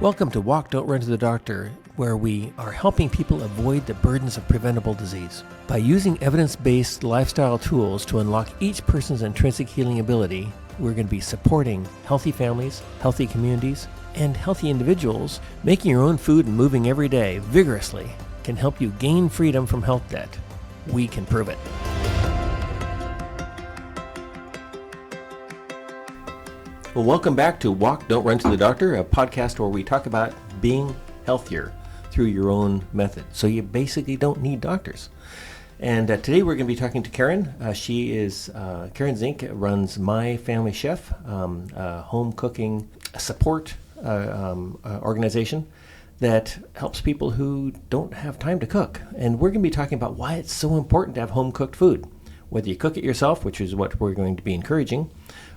Welcome to Walk, Don't Run to the Doctor, where we are helping people avoid the burdens of preventable disease. By using evidence-based lifestyle tools to unlock each person's intrinsic healing ability, we're going to be supporting healthy families, healthy communities, and healthy individuals. Making your own food and moving every day vigorously can help you gain freedom from health debt. We can prove it. Well, welcome back to Walk, Don't Run to the Doctor, a podcast where we talk about being healthier through your own method. So you basically don't need doctors. And today we're going to be talking to Karen. She is, Karen Zinck runs My Family Chef, a home cooking support organization that helps people who don't have time to cook. And we're going to be talking about why it's so important to have home cooked food. Whether you cook it yourself, which is what we're going to be encouraging,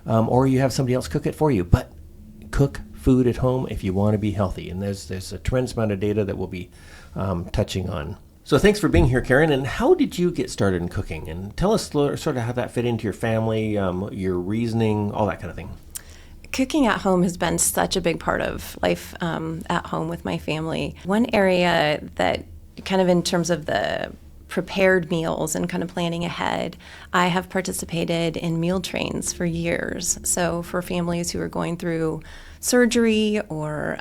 or you have somebody else cook it for you. But cook food at home if you want to be healthy. And there's a tremendous amount of data that we'll be touching on. So thanks for being here, Karen. And how did you get started in cooking? And tell us sort of how that fit into your family, your reasoning, all that kind of thing. Cooking at home has been such a big part of life at home with my family. One area that kind of in terms of the prepared meals and kind of planning ahead, I have participated in meal trains for years. So for families who are going through surgery or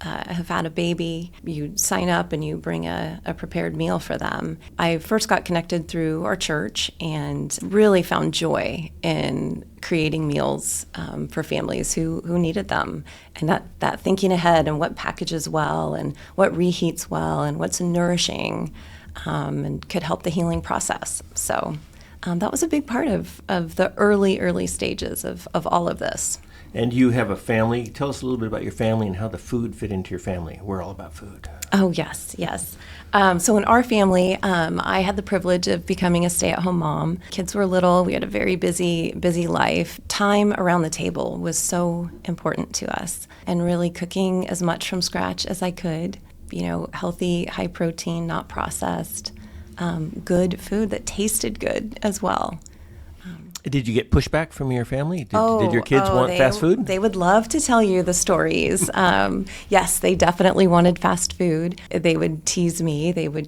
have had a baby, you sign up and you bring a prepared meal for them. I first got connected through our church and really found joy in creating meals for families who needed them. And that thinking ahead and what packages well and what reheats well and what's nourishing and could help the healing process. So that was a big part of the early stages of all of this. And you have a family. Tell us a little bit about your family and how the food fit into your family. We're all about food. Oh, yes. So in our family, I had the privilege of becoming a stay-at-home mom. Kids were little. We had a very busy life. Time around the table was so important to us, and really cooking as much from scratch as I could. Healthy, high protein, not processed, good food that tasted good as well. Did you get pushback from your family? Did your kids want fast food? They would love to tell you the stories. Yes, they definitely wanted fast food. They would tease me. They would,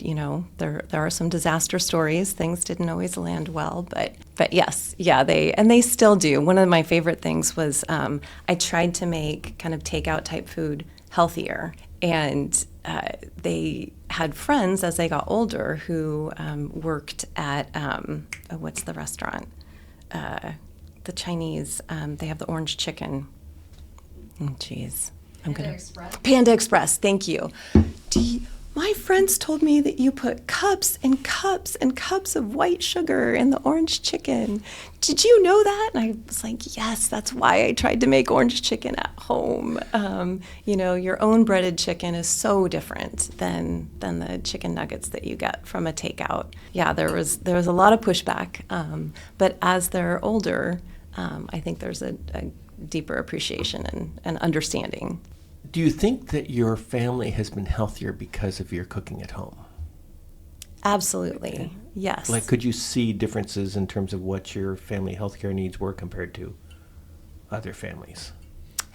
there are some disaster stories. Things didn't always land well, but yes, yeah, they still do. One of my favorite things was I tried to make kind of takeout type food healthier. And they had friends as they got older who worked at, what's the restaurant? The Chinese, they have the orange chicken. Panda Express, thank you. My friends told me that you put cups and cups and cups of white sugar in the orange chicken. Did you know that? And I was like, yes, that's why I tried to make orange chicken at home. Your own breaded chicken is so different than the chicken nuggets that you get from a takeout. Yeah, there was a lot of pushback. But as they're older, I think there's a deeper appreciation and understanding. Do you think that your family has been healthier because of your cooking at home? Absolutely, yes. Could you see differences in terms of what your family healthcare needs were compared to other families?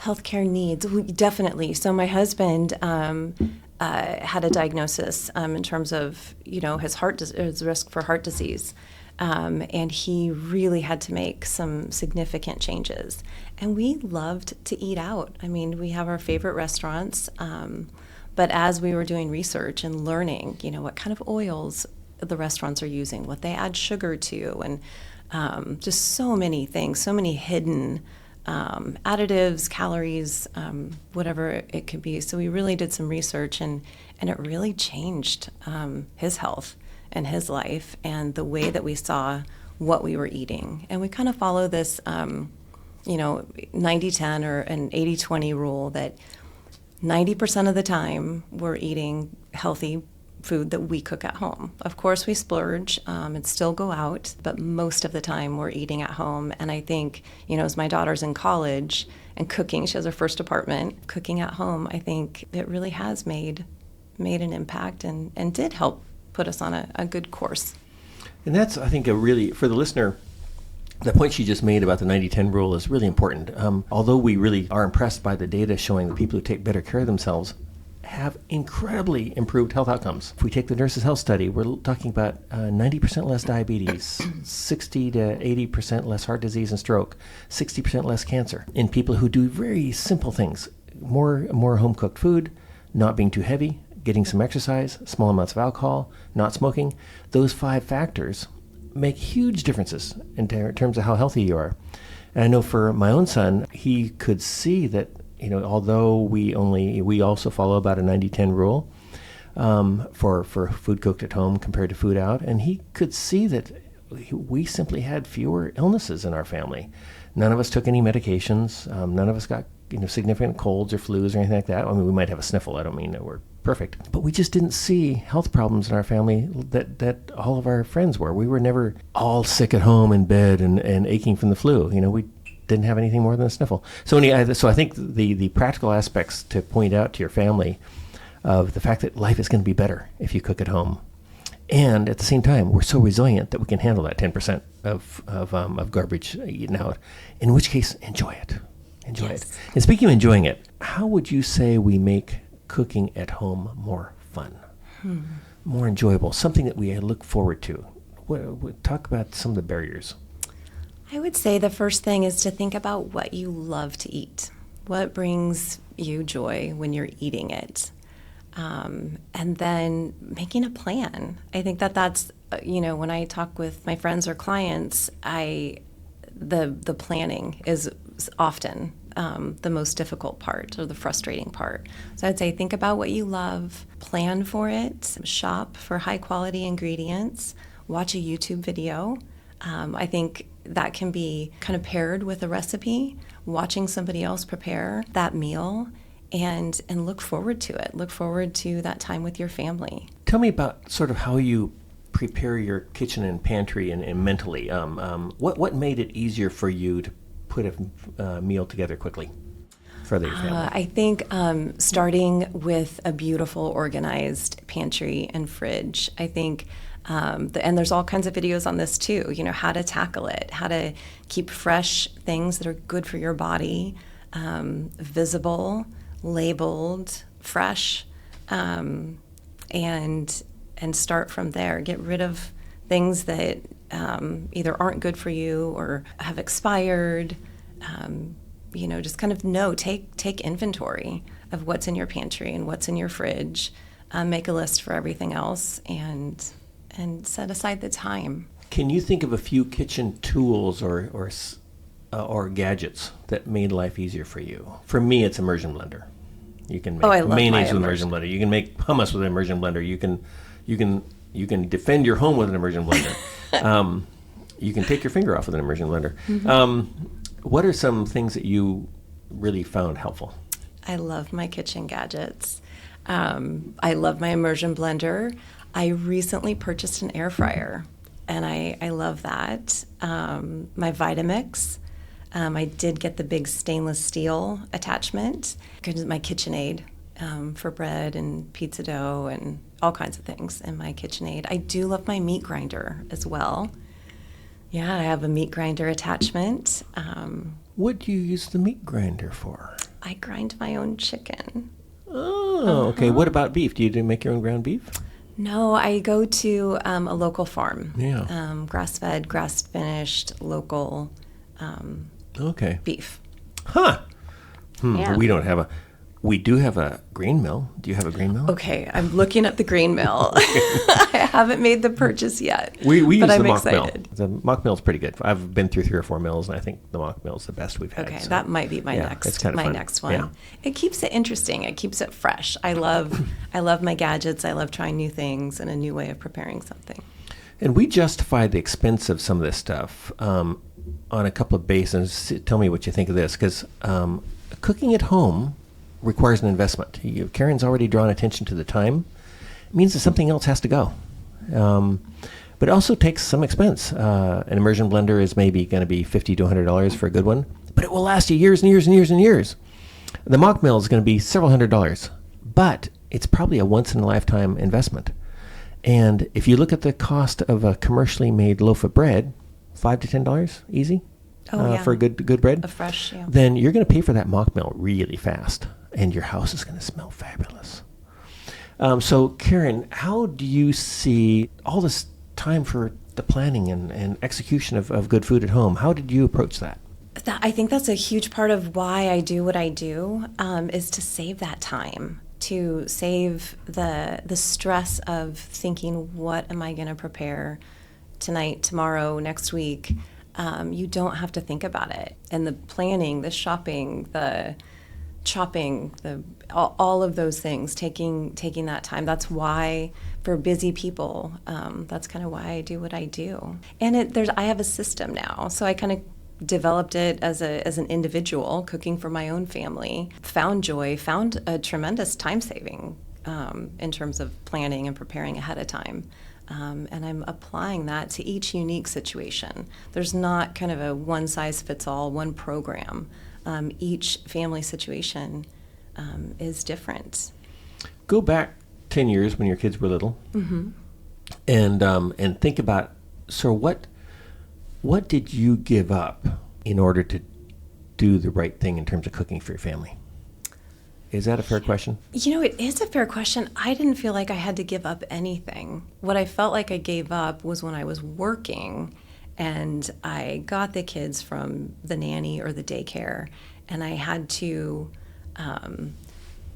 Healthcare needs, definitely. So my husband had a diagnosis in terms of, his risk for heart disease. And he really had to make some significant changes. And we loved to eat out. I mean, we have our favorite restaurants. But as we were doing research and learning, what kind of oils the restaurants are using, what they add sugar to, and just so many things, so many hidden additives, calories, whatever it could be. So we really did some research, and it really changed his health and his life and the way that we saw what we were eating. And we kind of follow this, 90-10 or an 80-20 rule that 90% of the time we're eating healthy food that we cook at home. Of course, we splurge and still go out, but most of the time we're eating at home. And I think, as my daughter's in college and cooking, she has her first apartment, cooking at home, I think it really has made an impact and did help put us on a good course. And that's, I think, for the listener, The point she just made about the 90-10 rule is really important. Although we really are impressed by the data showing that people who take better care of themselves have incredibly improved health outcomes. If we take the Nurses' Health Study, we're talking about 90% less diabetes, 60 to 80% less heart disease and stroke, 60% less cancer in people who do very simple things. More home-cooked food, not being too heavy, getting some exercise, small amounts of alcohol, not smoking. Those 5 factors make huge differences in terms of how healthy you are. And I know for my own son, he could see that, although we also follow about a 90-10 rule for food cooked at home compared to food out, and he could see that we simply had fewer illnesses in our family. None of us took any medications. None of us got significant colds or flus or anything like that. I mean, we might have a sniffle. I don't mean that we're perfect. But we just didn't see health problems in our family that all of our friends were. We were never all sick at home in bed and aching from the flu. We didn't have anything more than a sniffle. So I think the practical aspects to point out to your family of the fact that life is going to be better if you cook at home. And at the same time, we're so resilient that we can handle that 10% of garbage eaten out, in which case, enjoy it. Enjoy it. And speaking of enjoying it, how would you say we make cooking at home more fun, more enjoyable, something that we look forward to? Talk about some of the barriers. I would say the first thing is to think about what you love to eat. What brings you joy when you're eating it? And then making a plan. I think that's, when I talk with my friends or clients, the planning is often the most difficult part or the frustrating part. So I'd say think about what you love, plan for it, shop for high quality ingredients, watch a YouTube video. I think that can be kind of paired with a recipe, watching somebody else prepare that meal and look forward to it. Look forward to that time with your family. Tell me about sort of how you prepare your kitchen and pantry and mentally. What made it easier for you to put a meal together quickly for your family? I think starting with a beautiful, organized pantry and fridge. I think, and there's all kinds of videos on this too, how to tackle it, how to keep fresh things that are good for your body, visible, labeled, fresh, and start from there. Get rid of things that either aren't good for you or have expired. Just kind of take inventory of what's in your pantry and what's in your fridge. Make a list for everything else and set aside the time. Can you think of a few kitchen tools or gadgets that made life easier for you? For me, it's immersion blender. You can make mayonnaise with immersion blender. You can make hummus with an immersion blender. You can defend your home with an immersion blender. You can take your finger off with an immersion blender. Mm-hmm. What are some things that you really found helpful? I love my kitchen gadgets. I love my immersion blender. I recently purchased an air fryer, and I love that. My Vitamix. I did get the big stainless steel attachment. My KitchenAid for bread and pizza dough and all kinds of things in my KitchenAid. I do love my meat grinder as well. Yeah, I have a meat grinder attachment. What do you use the meat grinder for? I grind my own chicken. Oh, okay. What about beef? Do you make your own ground beef? No, I go to a local farm. Yeah. Grass-fed, grass-finished, local beef. Huh. Yeah. We do have a grain mill. Do you have a grain mill? Okay, I'm looking at the grain mill. I haven't made the purchase yet. We use the mock excited. mill. The mock mill is pretty good. I've been through 3 or 4 mills, and I think the mock mill is the best we've had. Okay, so. that might be my it's kind of fun. next one. Yeah. It keeps it interesting. It keeps it fresh. I love my gadgets. I love trying new things and a new way of preparing something. And we justify the expense of some of this stuff on a couple of bases. Tell me what you think of this, because cooking at home requires an investment. Karen's already drawn attention to the time. It means that something else has to go. But it also takes some expense. An immersion blender is maybe going to be $50 to $100 for a good one, but it will last you years and years and years and years. The mock mill is going to be several $100s, but it's probably a once-in-a-lifetime investment. And if you look at the cost of a commercially made loaf of bread, $5 to $10 easy Yeah. for good bread. A fresh, yeah. Then you're going to pay for that mock meal really fast, and your house is going to smell fabulous. So, Karen, how do you see all this time for the planning and execution of good food at home? How did you approach that? I think that's a huge part of why I do what I do, is to save that time, to save the stress of thinking, what am I going to prepare tonight, tomorrow, next week? You don't have to think about it. And the planning, the shopping, the chopping, all of those things, taking that time. That's why, for busy people, that's kind of why I do what I do. And I have a system now, so I kind of developed it as an individual, cooking for my own family. Found a tremendous time saving in terms of planning and preparing ahead of time. And I'm applying that to each unique situation. There's not kind of a one size fits all, one program. Each family situation is different. Go back 10 years when your kids were little, and think about, so what did you give up in order to do the right thing in terms of cooking for your family? Is that a fair question? It is a fair question. I didn't feel like I had to give up anything. What I felt like I gave up was when I was working and I got the kids from the nanny or the daycare, and I had to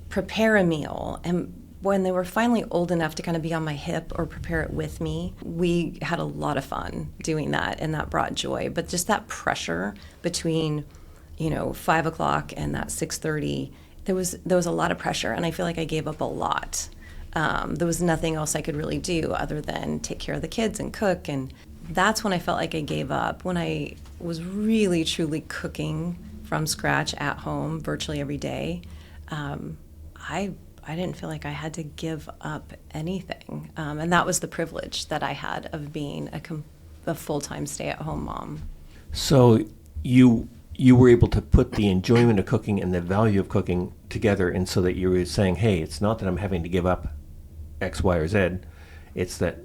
prepare a meal. And when they were finally old enough to kind of be on my hip or prepare it with me, we had a lot of fun doing that, and that brought joy. But just that pressure between, 5 o'clock and that 6:30, there was a lot of pressure, and I feel like I gave up a lot. There was nothing else I could really do other than take care of the kids and cook, and that's when I felt like I gave up. When I was really, truly cooking from scratch at home virtually every day, I didn't feel like I had to give up anything. And that was the privilege that I had of being a full-time stay-at-home mom. So you were able to put the enjoyment of cooking and the value of cooking together, and so that you were saying, hey, it's not that I'm having to give up X, Y, or Z. It's that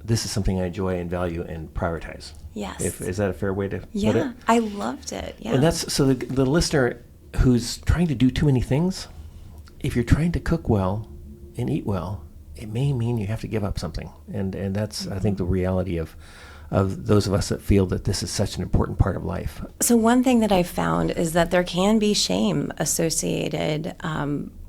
this is something I enjoy and value and prioritize. Yes. Is that a fair way to put it? Yeah, I loved it. Yeah. And that's, so the listener who's trying to do too many things, if you're trying to cook well and eat well, it may mean you have to give up something. And that's, I think, the reality of those of us that feel that this is such an important part of life. So one thing that I've found is that there can be shame associated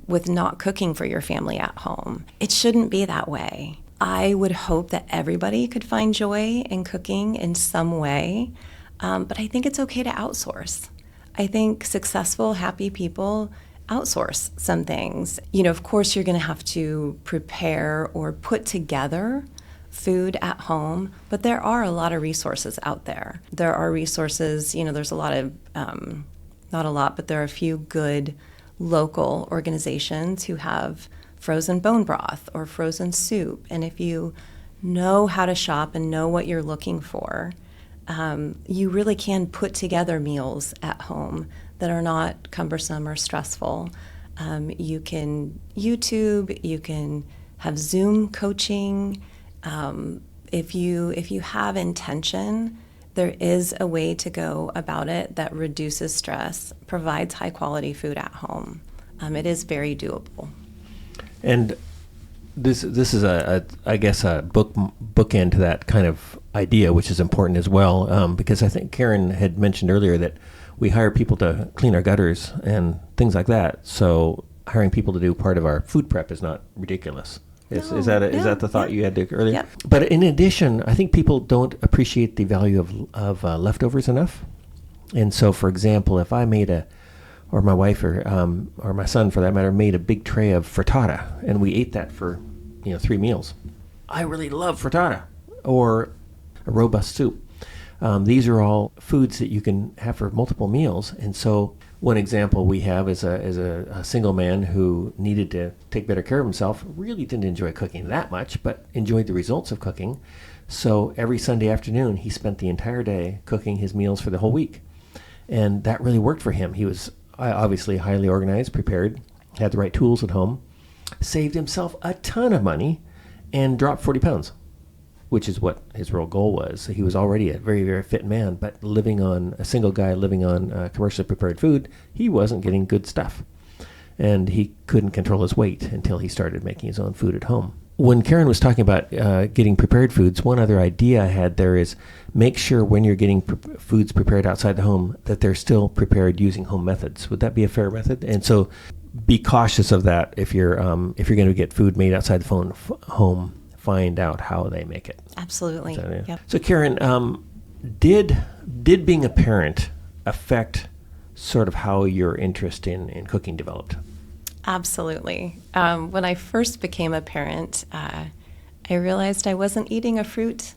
with not cooking for your family at home. It shouldn't be that way. I would hope that everybody could find joy in cooking in some way, but I think it's okay to outsource. I think successful, happy people outsource some things. Of course, you're going to have to prepare or put together food at home, but there are a lot of resources out there. There are resources, there's a lot of, not a lot, but there are a few good local organizations who have frozen bone broth or frozen soup. And if you know how to shop and know what you're looking for, you really can put together meals at home that are not cumbersome or stressful. You can YouTube, you can have Zoom coaching. If you have intention, there is a way to go about it that reduces stress, provides high quality food at home. It is very doable. And this is I guess a bookend to that kind of idea, which is important as well, because I think Karen had mentioned earlier that we hire people to clean our gutters and things like that. So hiring people to do part of our food prep is not ridiculous. Is that the thought you had earlier? Yep. But in addition, I think people don't appreciate the value of leftovers enough. And so, for example, if I made or my wife or my son, for that matter, made a big tray of frittata, and we ate that for 3 meals, I really love frittata, or a robust soup. These are all foods that you can have for multiple meals. And so one example we have is a single man who needed to take better care of himself, really didn't enjoy cooking that much, but enjoyed the results of cooking. So every Sunday afternoon, he spent the entire day cooking his meals for the whole week. And that really worked for him. He was obviously highly organized, prepared, had the right tools at home, saved himself a ton of money, and dropped 40 pounds. which is what his real goal was. He was already a very, very fit man, but a single guy living on commercially prepared food, he wasn't getting good stuff. And he couldn't control his weight until he started making his own food at home. When Karen was talking about getting prepared foods, one other idea I had there is make sure when you're getting foods prepared outside the home that they're still prepared using home methods. Would that be a fair method? And so be cautious of that if you're going to get food made outside the home. Find out how they make it. Absolutely. Yep. So Karen, did being a parent affect sort of how your interest in cooking developed? Absolutely. When I first became a parent, I realized I wasn't eating a fruit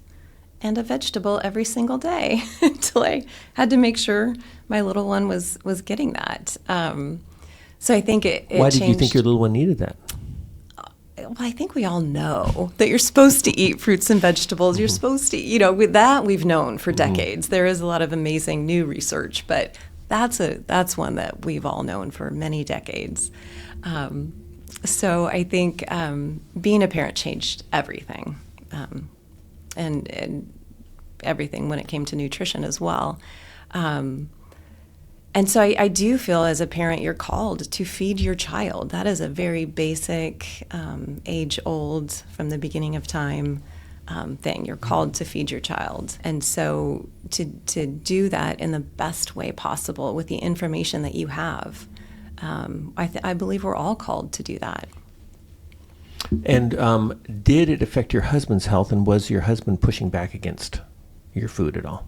and a vegetable every single day until I had to make sure my little one was getting that. So I think it Why did you changed. think your little one needed that? Well, I think we all know that you're supposed to eat fruits and vegetables. You're supposed to, with that we've known for decades. There is a lot of amazing new research, but that's one that we've all known for many decades. So I think being a parent changed everything, and everything when it came to nutrition as well. And so I do feel as a parent, you're called to feed your child. That is a very basic, age-old, from the beginning of time thing. You're called to feed your child. And so to do that in the best way possible with the information that you have, I believe we're all called to do that. And did it affect your husband's health, and was your husband pushing back against your food at all?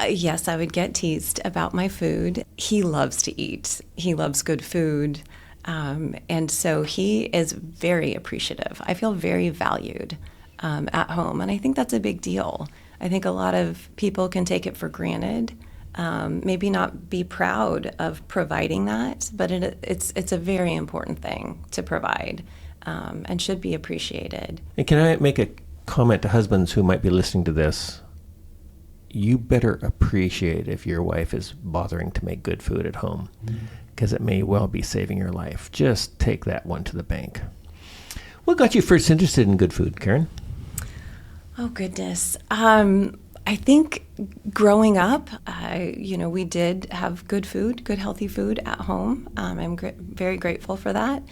Yes, I would get teased about my food. He loves to eat. He loves good food. And so he is very appreciative. I feel very valued at home, and I think that's a big deal. I think a lot of people can take it for granted, maybe not be proud of providing that, but it's a very important thing to provide, and should be appreciated. And can I make a comment to husbands who might be listening to this? You better appreciate if your wife is bothering to make good food at home, because it may well be saving your life. Just take that one to the bank. What got you first interested in good food, Karen? Oh, goodness. I think growing up, we did have good food, good healthy food at home. I'm very grateful for that.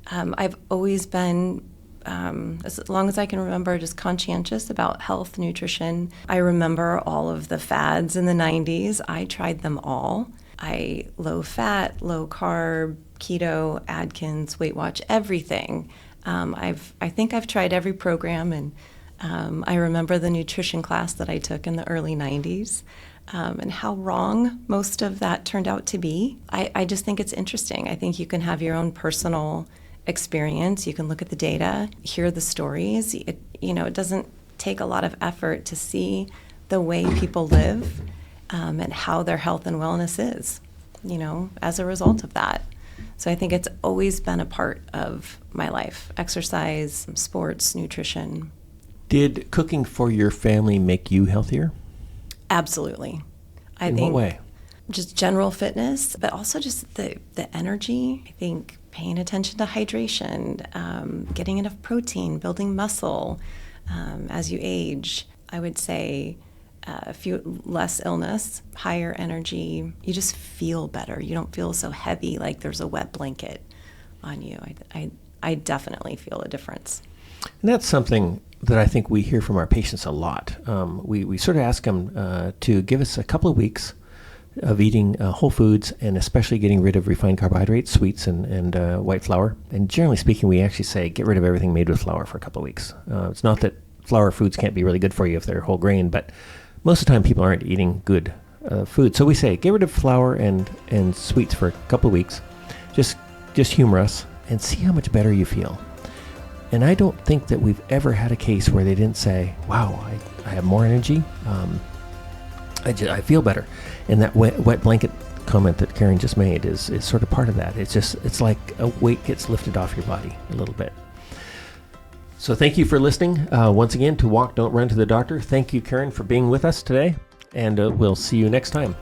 I've always been, as long as I can remember, just conscientious about health, nutrition. I remember all of the fads in the 90s. I tried them all. Low fat, low carb, keto, Atkins, Weight Watch, everything. I think I've tried every program, and I remember the nutrition class that I took in the early 90s, and how wrong most of that turned out to be. I just think it's interesting. I think you can have your own personal experience. You can look at the data, hear the stories. It doesn't take a lot of effort to see the way people live, and how their health and wellness is, as a result of that. So I think it's always been a part of my life: exercise, sports, nutrition. Did cooking for your family make you healthier? Absolutely. In what way? Just general fitness, but also just the energy. I think paying attention to hydration, getting enough protein, building muscle as you age. I would say less illness, higher energy. You just feel better. You don't feel so heavy like there's a wet blanket on you. I definitely feel a difference. And that's something that I think we hear from our patients a lot. We sort of ask them to give us a couple of weeks of eating whole foods, and especially getting rid of refined carbohydrates, sweets, and white flour. And generally speaking, we actually say get rid of everything made with flour for a couple of weeks. It's not that flour foods can't be really good for you if they're whole grain, but most of the time people aren't eating good food. So we say get rid of flour and sweets for a couple of weeks. Just humor us and see how much better you feel. And I don't think that we've ever had a case where they didn't say, wow, I have more energy. I feel better. And that wet blanket comment that Karen just made is sort of part of that. It's like a weight gets lifted off your body a little bit. So thank you for listening once again to Walk, Don't Run to the Doctor. Thank you, Karen, for being with us today, and we'll see you next time.